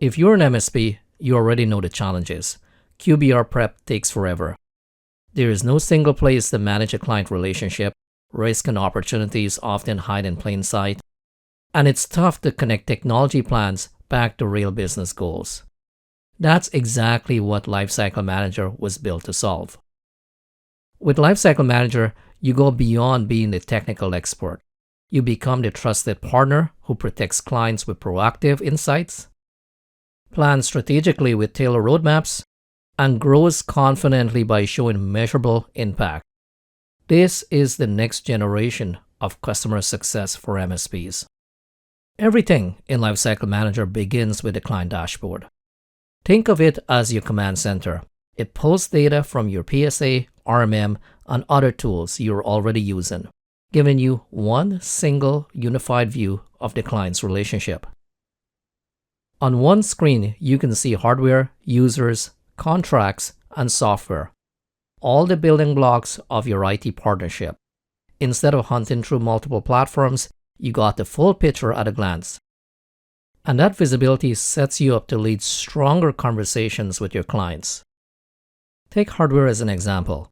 If you're an MSP, you already know the challenges. QBR prep takes forever. There is no single place to manage a client relationship. Risk and opportunities often hide in plain sight. And it's tough to connect technology plans back to real business goals. That's exactly what Lifecycle Manager was built to solve. With Lifecycle Manager, you go beyond being the technical expert. You become the trusted partner who protects clients with proactive insights, plans strategically with tailored roadmaps, and grows confidently by showing measurable impact. This is the next generation of customer success for MSPs. Everything in Lifecycle Manager begins with the client dashboard. Think of it as your command center. It pulls data from your PSA, RMM, and other tools you're already using, giving you one single unified view of the client's relationship. On one screen, you can see hardware, users, contracts, and software, all the building blocks of your IT partnership. Instead of hunting through multiple platforms, you got the full picture at a glance. And that visibility sets you up to lead stronger conversations with your clients. Take hardware as an example.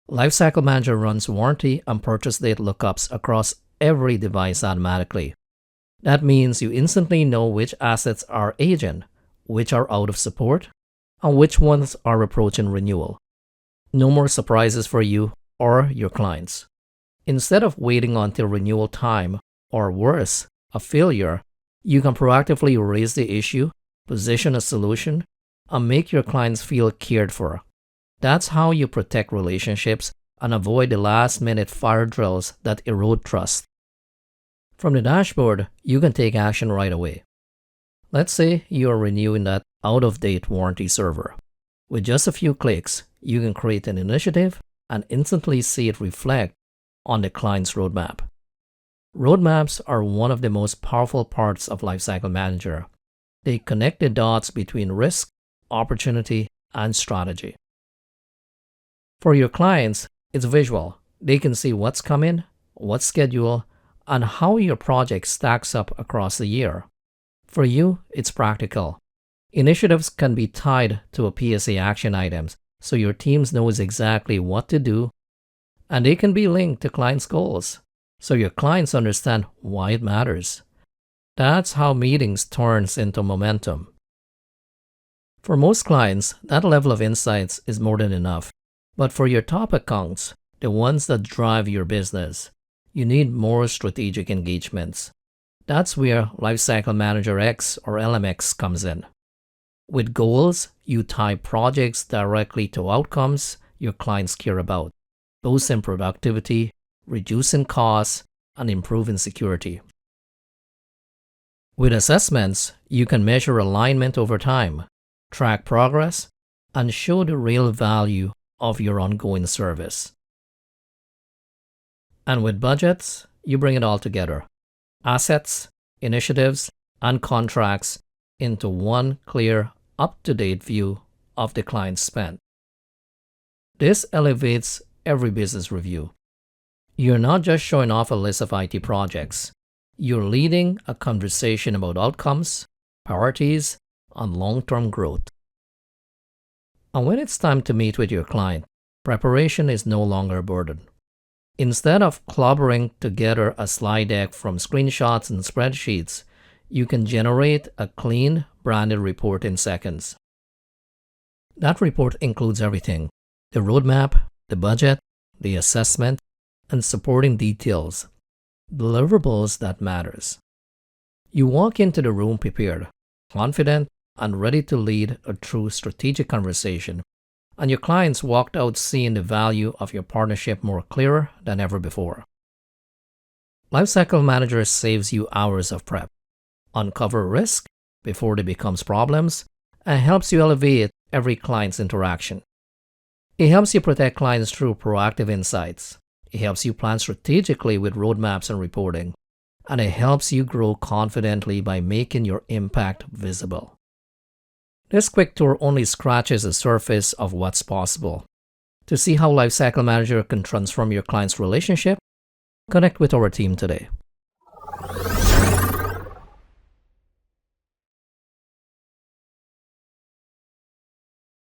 Lifecycle Manager runs warranty and purchase date lookups across every device automatically. That means you instantly know which assets are aging, which are out of support, and which ones are approaching renewal. No more surprises for you or your clients. Instead of waiting until renewal time, or worse, a failure, you can proactively raise the issue, position a solution, and make your clients feel cared for. That's how you protect relationships and avoid the last-minute fire drills that erode trust. From the dashboard, you can take action right away. Let's say you are renewing that out-of-date warranty server. With just a few clicks, you can create an initiative and instantly see it reflect on the client's roadmap. Roadmaps are one of the most powerful parts of Lifecycle Manager. They connect the dots between risk, opportunity, and strategy. For your clients, it's visual. They can see what's coming, what's scheduled, and how your project stacks up across the year. For you, it's practical. Initiatives can be tied to a PSA action items, so your teams knows exactly what to do, and they can be linked to clients' goals, so your clients understand why it matters. That's how meetings turns into momentum. For most clients, that level of insights is more than enough. But for your top accounts, the ones that drive your business, you need more strategic engagements. That's where Lifecycle Manager X or LMX comes in. With goals, you tie projects directly to outcomes your clients care about, boosting productivity, reducing costs, and improving security. With assessments, you can measure alignment over time, track progress, and show the real value of your ongoing service. And with budgets, you bring it all together. Assets, initiatives, and contracts into one clear, up-to-date view of the client's spend. This elevates every business review. You're not just showing off a list of IT projects. You're leading a conversation about outcomes, priorities, and long-term growth. And when it's time to meet with your client, preparation is no longer a burden. Instead of clobbering together a slide deck from screenshots and spreadsheets, you can generate a clean, branded report in seconds. That report includes everything: the roadmap, the budget, the assessment, and supporting details, deliverables that matters. You walk into the room prepared, confident, and ready to lead a true strategic conversation, and your clients walked out seeing the value of your partnership more clearer than ever before. Lifecycle Manager saves you hours of prep, uncover risk before they become problems, and helps you elevate every client's interaction. It helps you protect clients through proactive insights. It helps you plan strategically with roadmaps and reporting, and it helps you grow confidently by making your impact visible. This quick tour only scratches the surface of what's possible. To see how Lifecycle Manager can transform your client's relationship, connect with our team today.